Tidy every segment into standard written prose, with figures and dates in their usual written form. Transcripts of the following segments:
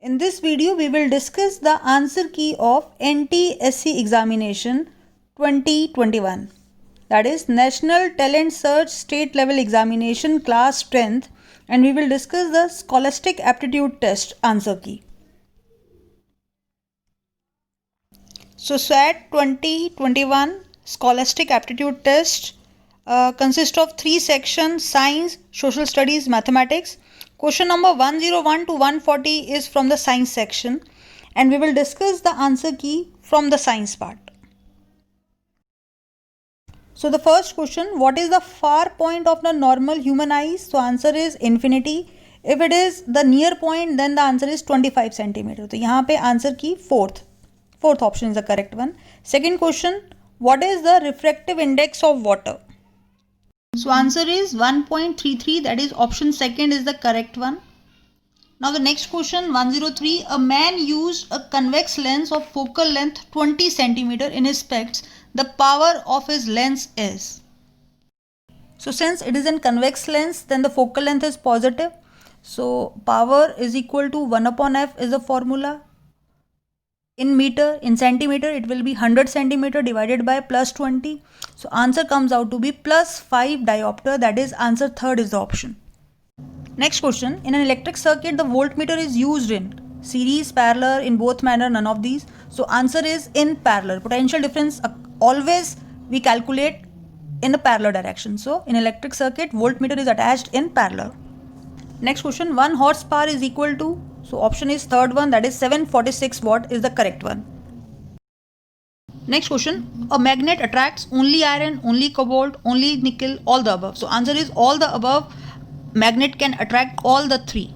In this video, we will discuss the answer key of NTSC examination 2021. That is National Talent Search State Level Examination Class 10th, and we will discuss the Scholastic Aptitude Test answer key. So SWAT 2021 Scholastic Aptitude Test consists of 3 sections: Science, Social Studies, Mathematics. Question number 101 to 140 is from the Science section, and we will discuss the answer key from the Science part. So the first question, what is the far point of the normal human eyes? So answer is infinity. If it is the near point, then the answer is 25 centimeter. तो यहाँ पे answer की fourth option is the correct one. Second question, what is the refractive index of water? So answer is 1.33, that is option second is the correct one. Now the next question 103, a man used a convex lens of focal length 20 centimeter in his specs. The power of his lens is. So since it is a convex lens, then the focal length is positive. So power is equal to 1 upon f is the formula. In meter, in centimeter, it will be 100 centimeter divided by plus 20. So answer comes out to be plus 5 diopter. That is answer third is the option. Next question. In an electric circuit, the voltmeter is used in series, parallel, in both manner, none of these. So answer is in parallel. Potential difference always we calculate in a parallel direction. So in electric circuit, voltmeter is attached in parallel. Next question. 1 horsepower is equal to, so option is third one, that is 746 watt is the correct one. Next question, a magnet attracts only iron, only cobalt, only nickel, all the above. So answer is all the above. Magnet can attract all the three.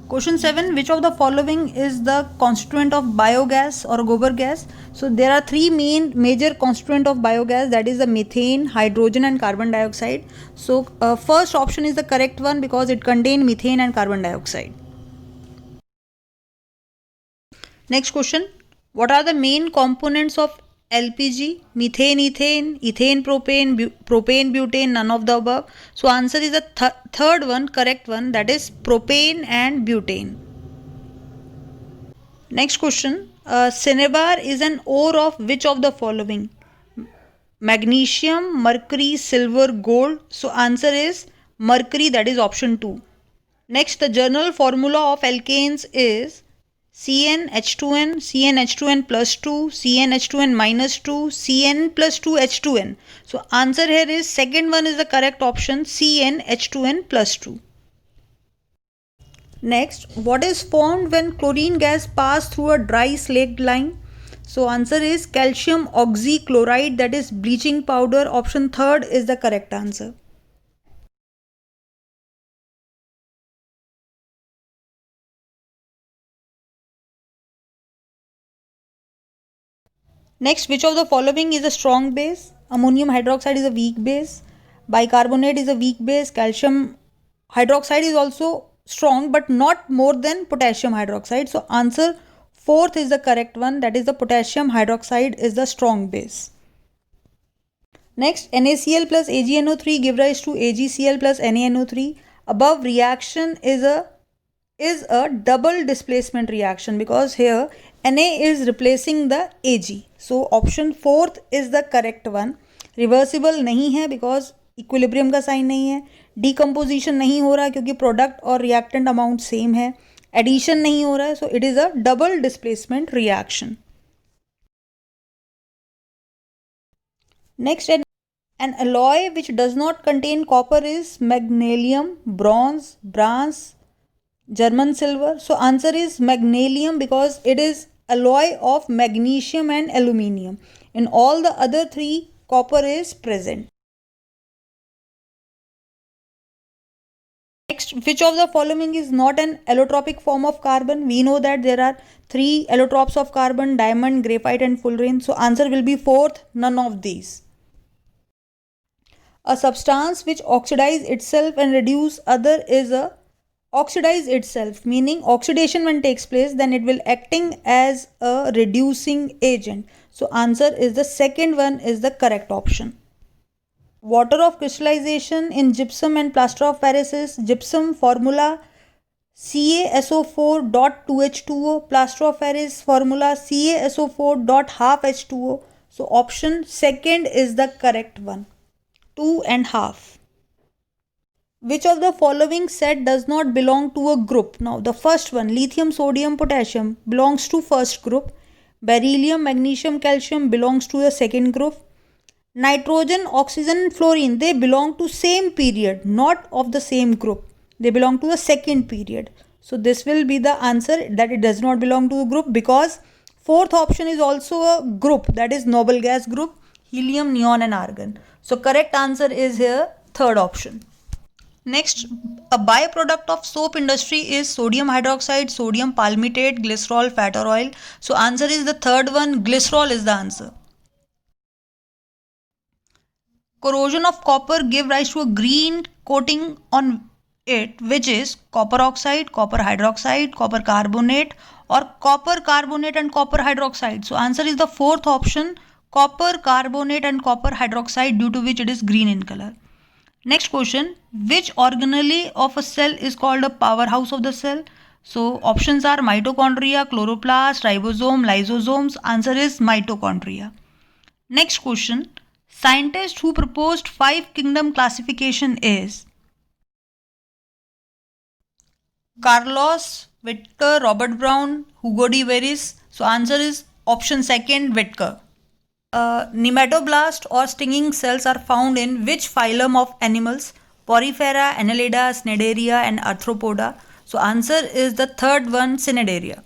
Question 7, which of the following is the constituent of biogas or gobar gas? So there are 3 major constituent of biogas, that is the methane, hydrogen and carbon dioxide. So first option is the correct one because it contains methane and carbon dioxide. Next question, what are the main components of LPG? Methane, ethane, ethane, propane, propane, butane, none of the above. So answer is the third one, correct one, that is propane and butane. Next question, cinnabar is an ore of which of the following? Magnesium, mercury, silver, gold. So answer is mercury, that is option 2. Next, the general formula of alkanes is CnH2n, CnH2n plus 2, CnH2n minus 2, Cn plus 2 H2n. So answer here is second one is the correct option, CnH2n plus 2. Next, what is formed when chlorine gas passes through a dry slaked lime? So answer is calcium oxychloride, that is bleaching powder. Option third is the correct answer. Next, which of the following is a strong base? Ammonium hydroxide is a weak base. Bicarbonate is a weak base. Calcium hydroxide is also strong but not more than potassium hydroxide. So answer fourth is the correct one, that is the potassium hydroxide is the strong base. Next, NaCl plus AgNO3 give rise to AgCl plus NaNO3. Above reaction is a double displacement reaction because here Na is replacing the Ag. So option fourth is the correct one. Reversible नहीं है because equilibrium का sign नहीं है. Decomposition नहीं हो रहा क्योंकि product और reactant amount same है. Addition नहीं हो रहा है, so it is a double displacement reaction. Next, an alloy which does not contain copper is magnesium, bronze, brass, German silver. So answer is magnesium because it is alloy of magnesium and aluminium. In all the other 3, copper is present. Next, which of the following is not an allotropic form of carbon? We know that there are 3 allotropes of carbon: diamond, graphite and fullerene. So answer will be fourth, none of these. A substance which oxidizes itself and reduce other is a oxidize itself, meaning oxidation when takes place, then it will acting as a reducing agent. So answer is the second one is the correct option. Water of crystallization in gypsum and plaster of Paris is gypsum formula CaSO4.2H2O, plaster of Paris formula CaSO4.half H2O. So option second is the correct one, 2.5. Which of the following set does not belong to a group? Now the first one, lithium, sodium, potassium, belongs to first group. Beryllium, magnesium, calcium belongs to the second group. Nitrogen, oxygen and fluorine, they belong to same period, not of the same group. They belong to the second period. So this will be the answer, that it does not belong to a group, because fourth option is also a group, that is noble gas group, helium, neon and argon. So correct answer is here third option. Next, a byproduct of soap industry is sodium hydroxide, sodium palmitate, glycerol, fat or oil. So answer is the third one, glycerol is the answer. Corrosion of copper give rise to a green coating on it, which is copper oxide, copper hydroxide, copper carbonate, or copper carbonate and copper hydroxide. So answer is the fourth option, copper carbonate and copper hydroxide, due to which it is green in color. Next question, which organelle of a cell is called a powerhouse of the cell? So options are mitochondria, chloroplast, ribosome, lysosomes. Answer is mitochondria. Next question, scientist who proposed 5 kingdom classification is Carlos Whittaker, Robert Brown, Hugo de Veris. So answer is option second, Whittaker. Nematoblast or stinging cells are found in which phylum of animals? Porifera, Annelida, Cnidaria and Arthropoda. So answer is the third one, Cnidaria.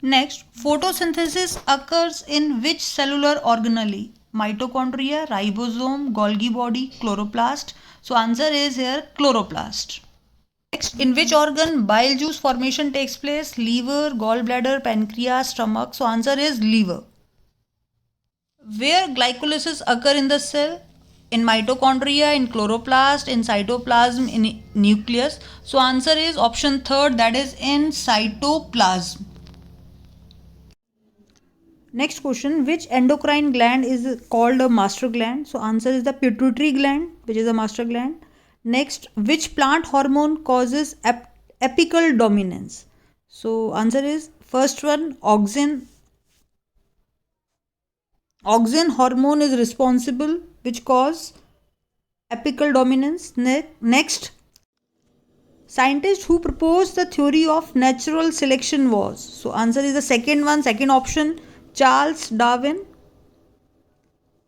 Next, photosynthesis occurs in which cellular organelle? Mitochondria, ribosome, Golgi body, chloroplast. So answer is here chloroplast. Next, in which organ bile juice formation takes place? Liver, gallbladder, pancreas, stomach. So answer is liver. Where glycolysis occur in the cell? In mitochondria, in chloroplast, in cytoplasm, in nucleus. So answer is option third, that is in cytoplasm. Next question, which endocrine gland is called a master gland? So answer is the pituitary gland, which is a master gland. Next, which plant hormone causes apical dominance? So answer is first one, auxin. Auxin hormone is responsible which cause apical dominance. Next, scientist who proposed the theory of natural selection was? So answer is the second one, second option, Charles Darwin.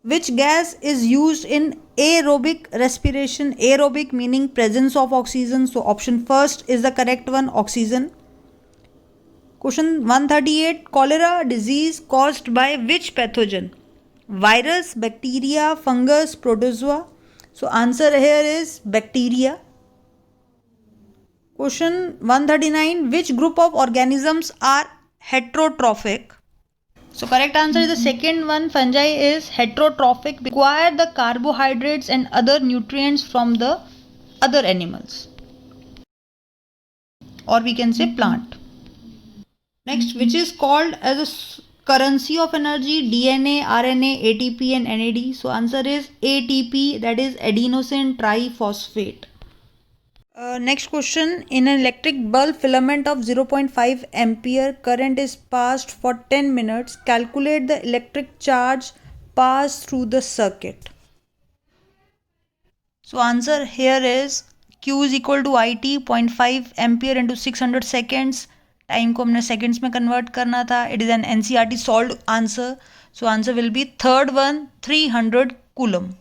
Which gas is used in aerobic respiration? Aerobic meaning presence of oxygen. So option first is the correct one, oxygen. Question 138, cholera disease caused by which pathogen? Virus, bacteria, fungus, protozoa. So answer here is bacteria. Question 139, which group of organisms are heterotrophic? So correct answer is the second one, fungi is heterotrophic, require the carbohydrates and other nutrients from the other animals, or we can say plant. Next, which is called as a currency of energy? DNA, RNA, ATP and NAD. So answer is ATP, that is adenosine triphosphate. Next question, in an electric bulb filament of 0.5 ampere current is passed for 10 minutes. Calculate the electric charge passed through the circuit. So answer here is Q is equal to IT 0.5 ampere into 600 seconds. Time को हमने seconds में convert करना था. It is an NCERT solve answer. So answer will be third one, 300 coulomb.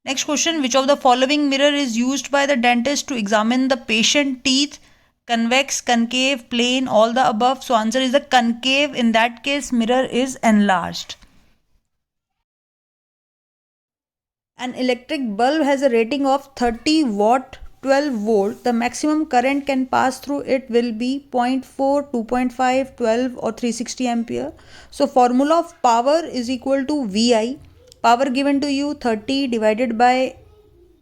Next question, which of the following mirror is used by the dentist to examine the patient teeth? Convex, concave, plane, all the above. So answer is the concave. In that case, mirror is enlarged. An electric bulb has a rating of 30 watt, 12 volt. The maximum current can pass through it will be 0.4, 2.5, 12 or 360 ampere. So formula of power is equal to VI. Power given to you 30 divided by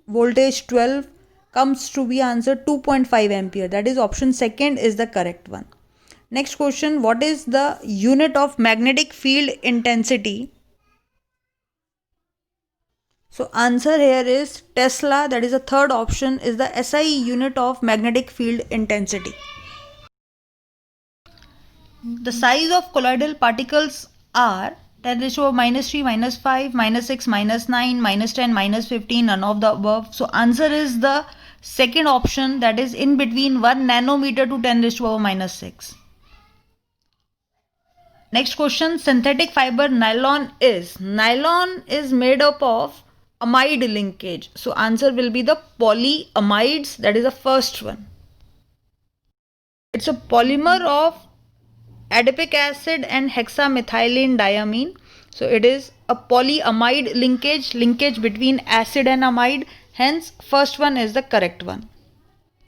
voltage 12 comes to be answer 2.5 ampere. That is option second is the correct one. Next question, what is the unit of magnetic field intensity? So answer here is Tesla, that is the third option, is the SI unit of magnetic field intensity. The size of colloidal particles are 10 raised to minus 3, minus 5, minus 6, minus 9, minus 10, minus 15, none of the above. So answer is the second option, that is in between 1 nanometer to 10 raised to minus 6. Next question, synthetic fiber nylon is made up of amide linkage. So answer will be the polyamides, that is the first one. It's a polymer of adipic acid and hexamethylene diamine. So it is a polyamide linkage between acid and amide. Hence first one is the correct one.